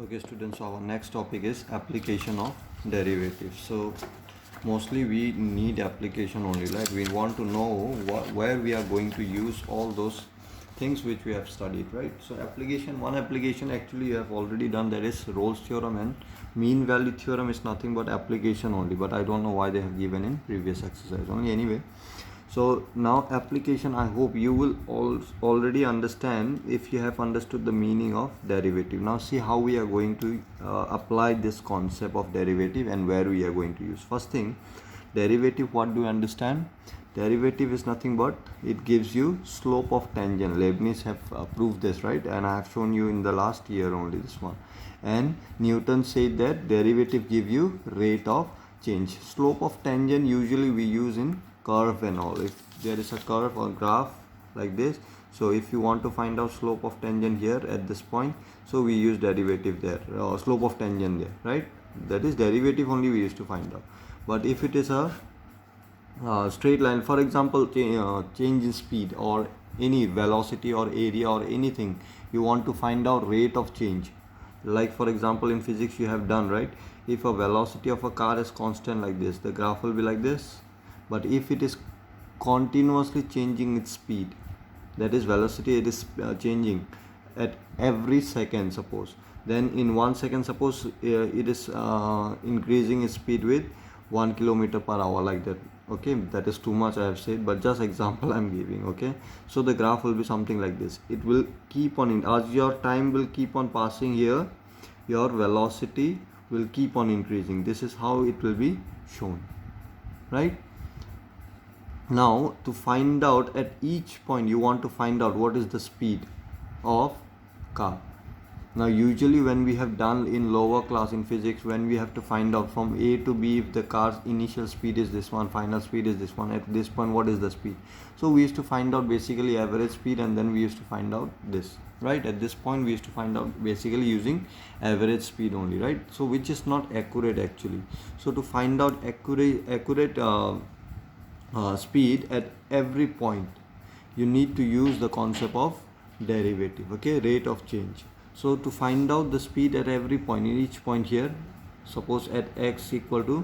Okay, students, so our next topic is application of derivatives. So mostly we need application only, like we want to know where we are going to use all those things which we have studied, right? So one application actually you have already done, that is Rolle's theorem, and mean value theorem is nothing but application only, but I don't know why they have given in previous exercise only. Anyway, so now application, I hope you will already understand if you have understood the meaning of derivative. Now see how we are going to apply this concept of derivative and where we are going to use. First thing, derivative, what do you understand? Derivative is nothing but it gives you slope of tangent. Leibniz have proved this, right? And I have shown you in the last year only this one. And Newton said that derivative give you rate of change. Slope of tangent usually we use in curve and all. If there is a curve or graph like this, so if you want to find out slope of tangent here at this point, so we use derivative there, slope of tangent there, right? That is derivative only we used to find out. But if it is a straight line, for example, change in speed or any velocity or area or anything, you want to find out rate of change. Like for example in physics you have done, right? If a velocity of a car is constant like this, the graph will be like this. But if it is continuously changing its speed, that is velocity, it is changing at every second, suppose, then in 1 second, suppose it is increasing its speed with 1 kilometer per hour, like that. Okay, that is too much I have said, but just example I am giving. Okay, so the graph will be something like this. It will keep on as your time will keep on passing here, your velocity will keep on increasing. This is how it will be shown, right? Now to find out at each point, you want to find out what is the speed of car. Now usually when we have done in lower class in physics, when we have to find out from A to B, if the car's initial speed is this one, final speed is this one, at this point what is the speed. So we used to find out basically average speed, and then we used to find out this, right? At this point we used to find out basically using average speed only, right? So which is not accurate actually. So to find out accurate speed at every point, you need to use the concept of derivative, okay, rate of change. So to find out the speed at every point, in each point here, suppose at x equal to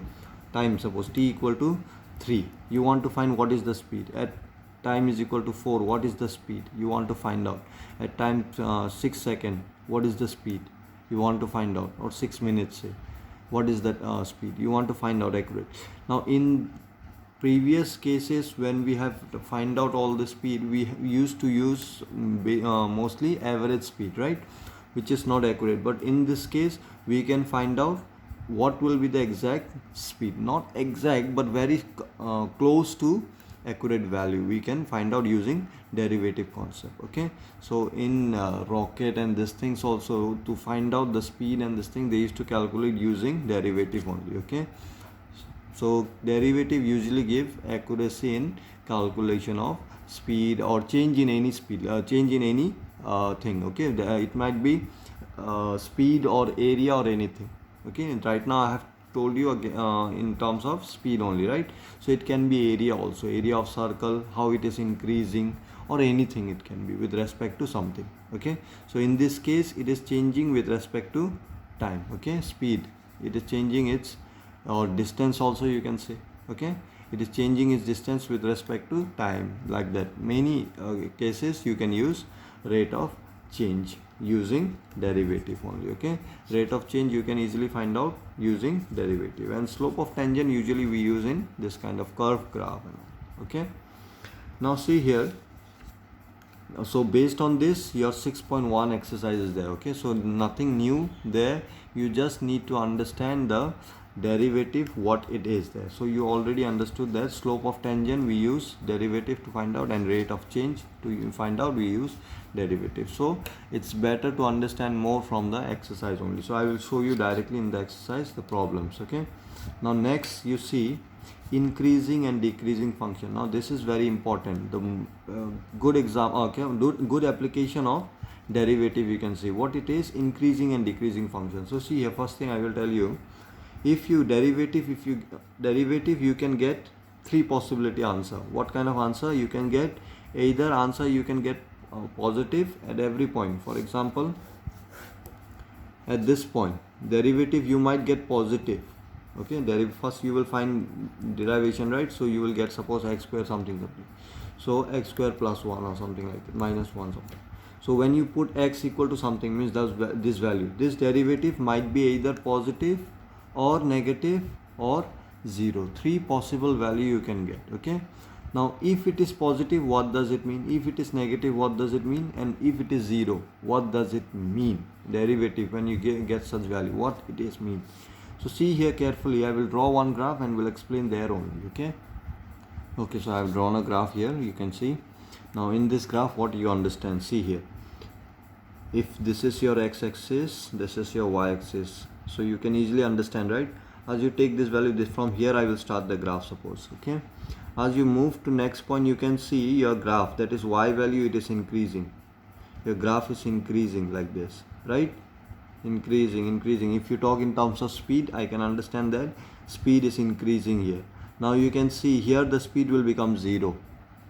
time, suppose t equal to 3, you want to find what is the speed. At time is equal to 4, what is the speed you want to find out. At time 6 seconds, what is the speed you want to find out. Or 6 minutes, say, what is that speed you want to find out accurate. Now in previous cases when we have to find out all the speed, we used to use mostly average speed, right, which is not accurate. But in this case we can find out what will be the exact speed, not exact but very close to accurate value, we can find out using derivative concept. Okay, so in rocket and these things also, to find out the speed and this thing, they used to calculate using derivative only. Okay, so derivative usually give accuracy in calculation of speed or change in any speed, change in any thing. Okay, it might be speed or area or anything. Okay, and right now I have told you again in terms of speed only, right? So it can be area also, area of circle, how it is increasing, or anything it can be with respect to something. Okay, so in this case it is changing with respect to time. Okay, speed, it is changing its, or distance also you can say. Okay, it is changing its distance with respect to time, like that. Many cases you can use rate of change using derivative only. Okay, rate of change you can easily find out using derivative. And slope of tangent usually we use in this kind of curve graph and all. Okay, now see here, so based on this your 6.1 exercise is there. Okay, so nothing new there, you just need to understand the derivative, what it is there. So you already understood that slope of tangent we use derivative to find out, and rate of change to find out we use derivative. So it's better to understand more from the exercise only. So I will show you directly in the exercise the problems. Okay, now next you see increasing and decreasing function. Now this is very important, the good example. Okay, good application of derivative, you can see what it is, increasing and decreasing function. So see here, first thing I will tell you, if you derivative you can get three possibility answer. What kind of answer you can get? Either answer you can get positive at every point. For example, at this point, derivative you might get positive. Okay, first you will find derivation, right? So you will get, suppose x square something. So x square plus 1 or something like that, minus 1 something. So when you put x equal to something, means this value, this derivative might be either positive or negative or 0. 3 possible value you can get. Okay, now if it is positive, what does it mean? If it is negative, what does it mean? And if it is 0, what does it mean? Derivative, when you get such value, what it is mean? So see here carefully, I will draw one graph and will explain there only. Okay, so I have drawn a graph here, you can see. Now in this graph, what you understand, see here, if this is your x-axis, this is your y-axis, so you can easily understand, right? As you take this value, from here I will start the graph, suppose. Okay, as you move to next point, you can see your graph, that is y value, it is increasing. Your graph is increasing like this, right? Increasing. If you talk in terms of speed, I can understand that speed is increasing here. Now you can see here the speed will become 0,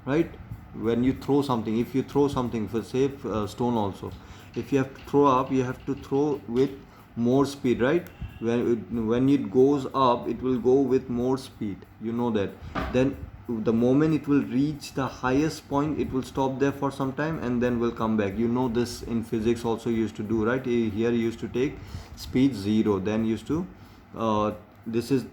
right? When you throw something, if you throw something, for say stone also, if you have to throw up, you have to throw with more speed, right? When it goes up, it will go with more speed, you know that. Then the moment it will reach the highest point, it will stop there for some time and then will come back. You know this in physics also used to do, right? Here you used to take speed 0, then used to this is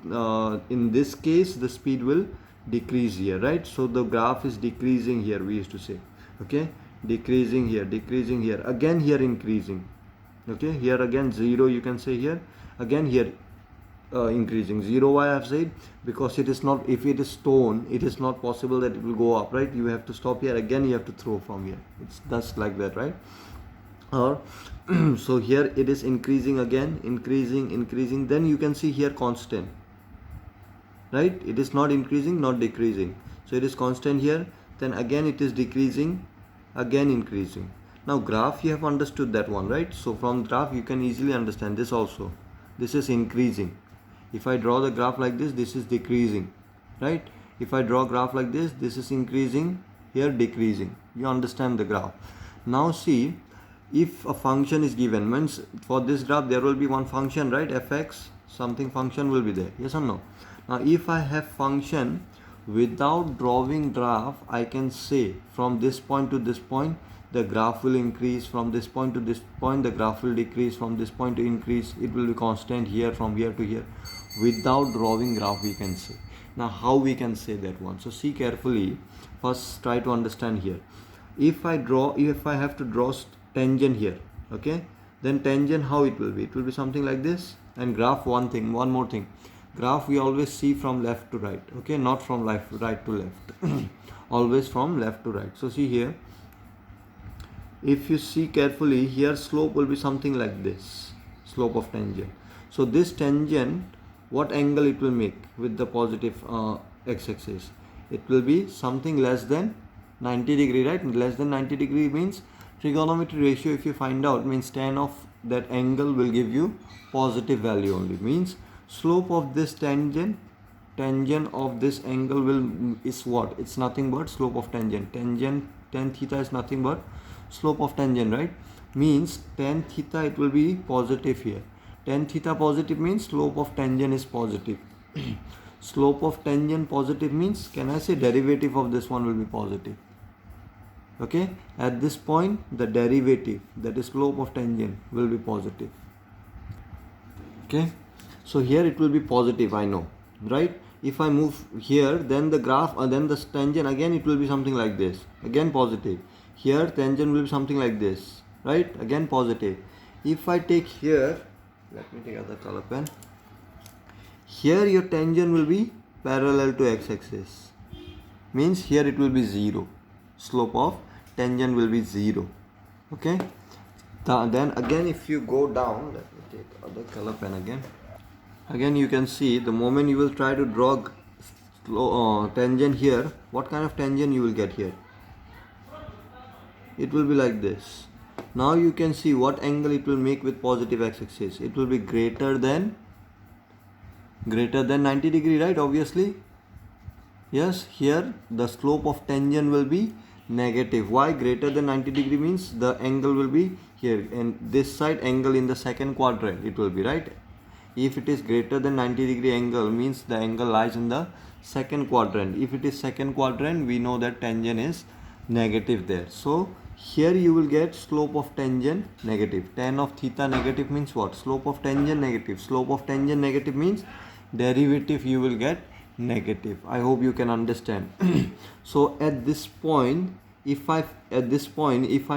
in this case the speed will decrease here, right? So the graph is decreasing here, we used to say. Okay, decreasing here, again here increasing. Okay, here again 0, you can say here, again here increasing. 0, why I have said? Because it is not, if it is stone, it is not possible that it will go up, right? You have to stop here, again you have to throw from here. It's just like that, right? Or so here it is increasing, again increasing, then you can see here constant, right? It is not increasing, not decreasing, so it is constant here. Then again it is decreasing, again increasing. Now graph, you have understood that one, right? So from graph you can easily understand this also. This is increasing. If I draw the graph like this, this is decreasing, right? If I draw graph like this, this is increasing, here decreasing. You understand the graph. Now see, if a function is given, means for this graph there will be one function, right? Fx something function will be there, yes or no? Now if I have function, without drawing graph, I can say from this point to this point the graph will increase, from this point to this point the graph will decrease, from this point to increase, it will be constant here, from here to here. Without drawing graph we can say. Now how we can say that one? So see carefully, first try to understand here. If I have to draw tangent here, okay, then tangent, how it will be? It will be something like this. And graph, one more thing, graph we always see from left to right, okay, not from right to left. Always from left to right. So see here, if you see carefully here, slope will be something like this, slope of tangent. So this tangent, what angle it will make with the positive x-axis? It will be something less than 90 degree, right? Less than 90 degree means trigonometry ratio, if you find out, means tan of that angle will give you positive value only. Means slope of this tangent of this angle is what? It's nothing but slope of tangent. Tan theta is nothing but slope of tangent, right? Means tan theta, it will be positive here. Tan theta positive means slope of tangent is positive. Slope of tangent positive means, can I say derivative of this one will be positive? Okay, at this point the derivative, that is slope of tangent, will be positive. Okay, so here it will be positive, I know, right? If I move here, then the graph, then the tangent, again it will be something like this, again positive. Here tangent will be something like this, right? Again positive. If I take here, let me take other color pen. Here your tangent will be parallel to x-axis, means here it will be 0. Slope of tangent will be 0. Okay, then again if you go down, let me take other color pen again you can see, the moment you will try to draw tangent here, what kind of tangent you will get here? It will be like this. Now you can see what angle it will make with positive x-axis. It will be greater than 90 degree, right? Obviously, yes. Here the slope of tangent will be negative. Why? Greater than 90 degree means the angle will be here, and this side angle in the second quadrant it will be, right? If it is greater than 90 degree angle, means the angle lies in the second quadrant. If it is second quadrant, we know that tangent is negative there. So here you will get slope of tangent negative. Tan of theta negative means what? Slope of tangent negative. Slope of tangent negative means derivative you will get negative. I hope you can understand. So at this point, if I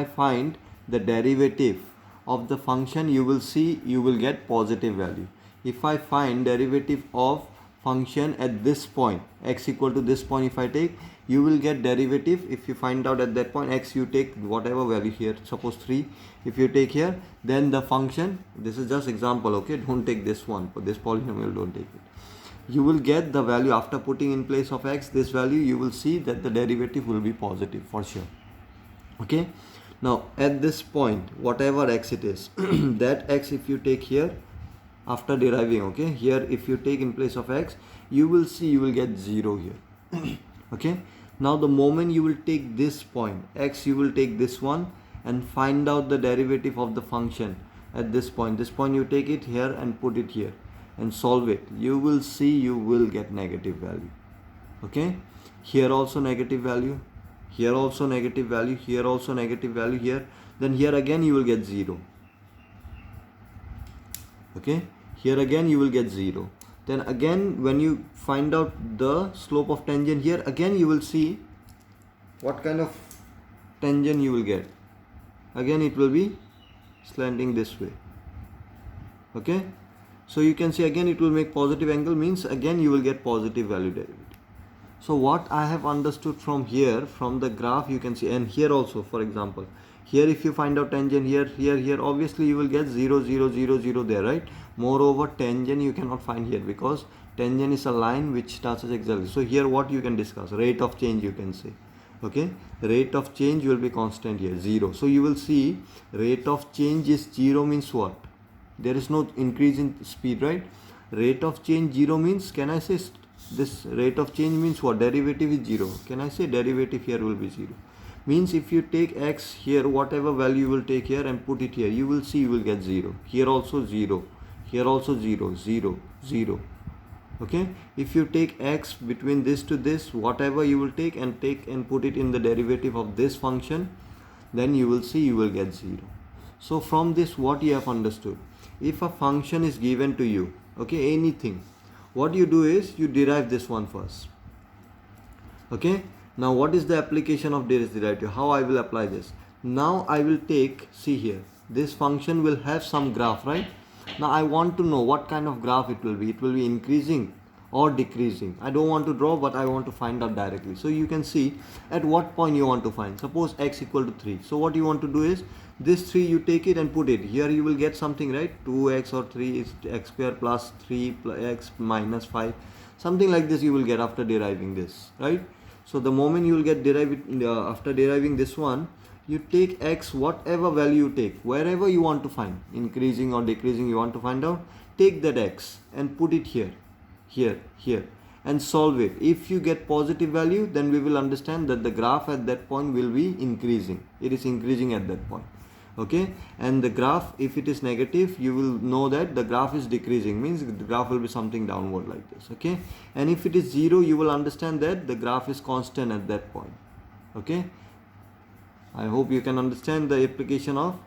find the derivative of the function, you will see you will get positive value. If I find derivative of function at this point, x equal to this point, if I take, you will get derivative. If you find out at that point x, you take whatever value here, suppose 3, if you take here, then the function, this is just example, okay, don't take this one, for this polynomial don't take it. You will get the value after putting in place of x, this value, you will see that the derivative will be positive for sure. Okay, now at this point, whatever x it is, that x if you take here after deriving, okay, here if you take in place of x, you will see you will get 0 here. Okay, now the moment you will take this point x, you will take this one and find out the derivative of the function at this point. This point you take it here and put it here and solve it. You will see you will get negative value. Okay, here also negative value, here also negative value, here also negative value, here, then here again you will get 0. Okay, here again you will get 0. Then again when you find out the slope of tangent here, again you will see what kind of tangent you will get. Again it will be slanting this way. Okay, so you can see again it will make positive angle, means again you will get positive value derivative. So what I have understood from here, from the graph, you can see, and here also, for example, here if you find out tangent here, here, obviously you will get 0, 0, 0, 0 there, right? Moreover, tangent you cannot find here because tangent is a line which touches exactly. So here what you can discuss, rate of change you can say. Okay, rate of change will be constant here, 0. So you will see rate of change is 0 means what? There is no increase in speed, right? Rate of change 0 means, can I say this rate of change means what? Derivative is 0. Can I say derivative here will be 0? Means if you take x here, whatever value you will take here and put it here, you will see you will get 0. Here also 0. Here also 0, 0, 0. Okay, if you take x between this to this, whatever you will take and put it in the derivative of this function, then you will see you will get 0. So from this, what you have understood, if a function is given to you, okay, anything, what you do is you derive this one first. Okay, now what is the application of this derivative? How I will apply this? Now I will take, see here, this function will have some graph, right? Now I want to know what kind of graph it will be. It will be increasing or decreasing. I don't want to draw, but I want to find out directly. So you can see at what point you want to find. Suppose x equal to 3. So what you want to do is this 3 you take it and put it. Here you will get something, right? 2x or 3 is x square plus 3 plus x minus 5. Something like this you will get after deriving this, right? So the moment you will get after deriving this one, you take x, whatever value you take, wherever you want to find, increasing or decreasing you want to find out, take that x and put it here, here and solve it. If you get positive value, then we will understand that the graph at that point will be increasing. It is increasing at that point. Okay, and the graph, if it is negative, you will know that the graph is decreasing, means the graph will be something downward like this. Okay, and if it is 0, you will understand that the graph is constant at that point. Okay, I hope you can understand the application of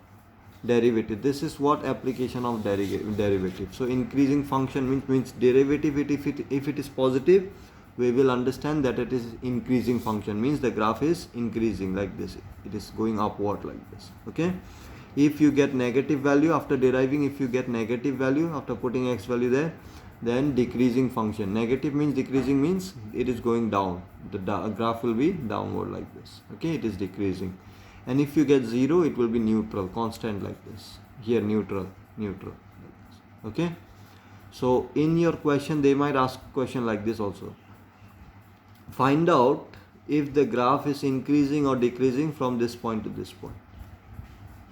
derivative. This is what application of derivative. So increasing function means derivative, if it is positive, we will understand that it is increasing function, means the graph is increasing like this, it is going upward like this. Okay, if you get negative value after deriving, if you get negative value after putting x value there, then decreasing function. Negative means decreasing, means it is going down, the graph will be downward like this. Okay, it is decreasing. And if you get 0, it will be neutral, constant like this. Here neutral like this. Okay, so in your question they might ask question like this also. Find out if the graph is increasing or decreasing from this point to this point,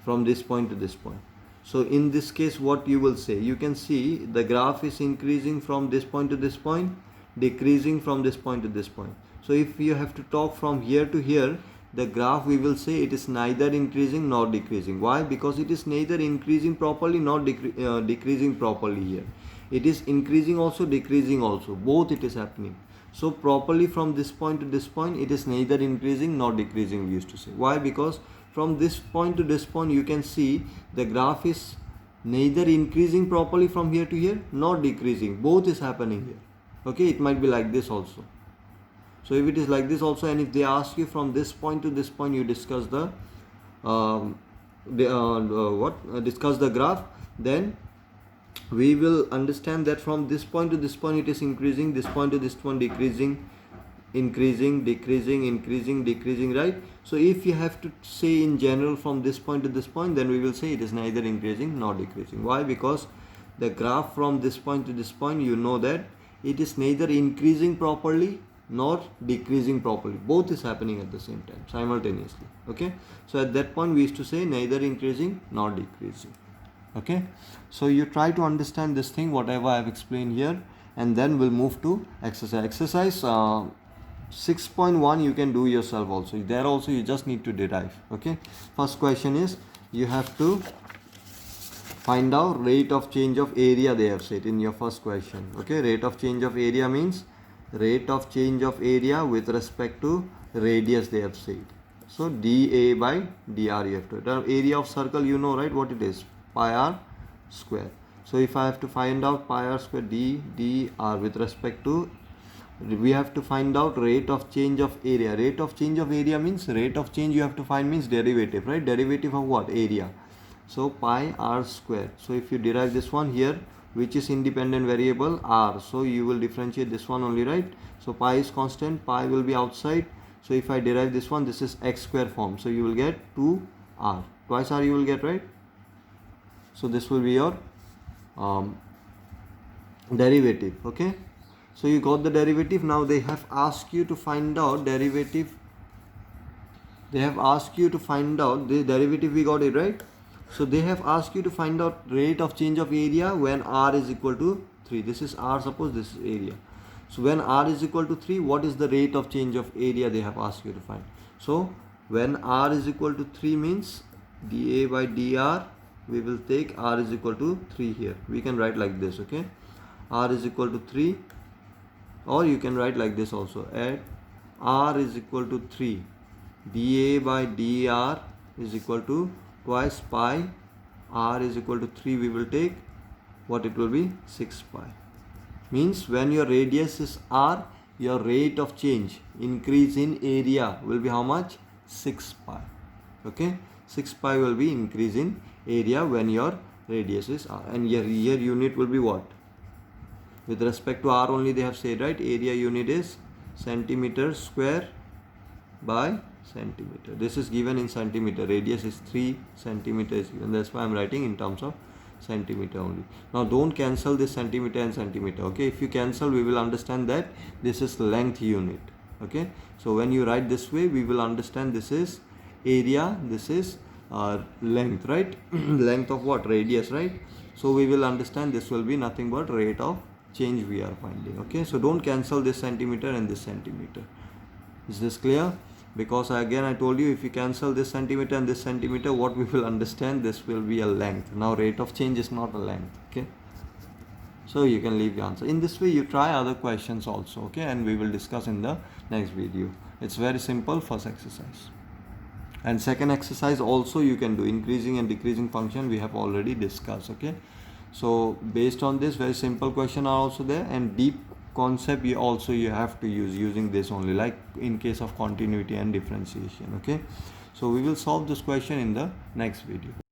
from this point to this point. So in this case, what you will say, you can see the graph is increasing from this point to this point, decreasing from this point to this point. So if you have to talk from here to here, the graph we will say it is neither increasing nor decreasing. Why? Because it is neither increasing properly nor decreasing properly here. It is increasing also, decreasing also, both it is happening. So properly from this point to this point it is neither increasing nor decreasing, we used to say. Why? Because from this point to this point you can see the graph is neither increasing properly from here to here nor decreasing, both is happening here. Okay, it might be like this also. So if it is like this also, and if they ask you from this point to this point, you discuss the discuss the graph, then we will understand that from this point to this point it is increasing, this point to this point decreasing, increasing, decreasing, increasing, decreasing, right? So if you have to say in general from this point to this point, then we will say it is neither increasing nor decreasing. Why? Because the graph from this point to this point, you know that it is neither increasing properly nor decreasing properly, both is happening at the same time simultaneously. Okay, so at that point we used to say neither increasing nor decreasing. Okay, so you try to understand this thing whatever I have explained here, and then we'll move to exercise 6.1. you can do yourself also, there also you just need to derive. Okay, first question is you have to find out rate of change of area, they have said in your first question. Okay, rate of change of area means rate of change of area with respect to radius, they have said. So dA by dr you have to, the area of circle you know, right, what it is, pi r square. So if I have to find out pi r square dr with respect to, we have to find out rate of change of area. Rate of change of area means rate of change you have to find means derivative, right? Derivative of what? Area. So pi r square. So if you derive this one here, which is independent variable r, so you will differentiate this one only, right? So pi is constant, pi will be outside. So if I derive this one, this is x square form, so you will get 2r, twice r you will get, right? So this will be your derivative. Okay, so you got the derivative. Now they have asked you to find out derivative, they have asked you to find out the derivative, we got it, right? So they have asked you to find out rate of change of area when r is equal to 3. This is r, suppose this is area. So when r is equal to 3, what is the rate of change of area they have asked you to find? So when r is equal to 3 means dA by dr, we will take r is equal to 3 here. We can write like this, okay? R is equal to 3, or you can write like this also, at r is equal to 3, dA by dr is equal to twice pi, r is equal to 3, we will take what it will be, 6 pi. Means when your radius is r, your rate of change, increase in area will be how much? 6 pi. Okay, 6 pi will be increase in area when your radius is r, and your unit will be what? With respect to r only they have said, right? Area unit is centimeter square by centimeter. This is given in centimeter, radius is 3 centimeters given, that's why I am writing in terms of centimeter only. Now don't cancel this centimeter and centimeter. Okay, if you cancel, we will understand that this is length unit. Okay, so when you write this way, we will understand this is area, this is length, right? Length of what? Radius, right? So we will understand this will be nothing but rate of change we are finding. Okay, so don't cancel this centimeter and this centimeter. Is this clear? Because again I told you, if you cancel this centimeter and this centimeter, what we will understand, this will be a length. Now rate of change is not a length. Okay, so you can leave the answer. In this way you try other questions also. Okay, and we will discuss in the next video. It's very simple, first exercise. And second exercise also you can do, increasing and decreasing function we have already discussed. Okay, so based on this, very simple question are also there, and deep concept you have to use using this only, like in case of continuity and differentiation. Okay, so we will solve this question in the next video.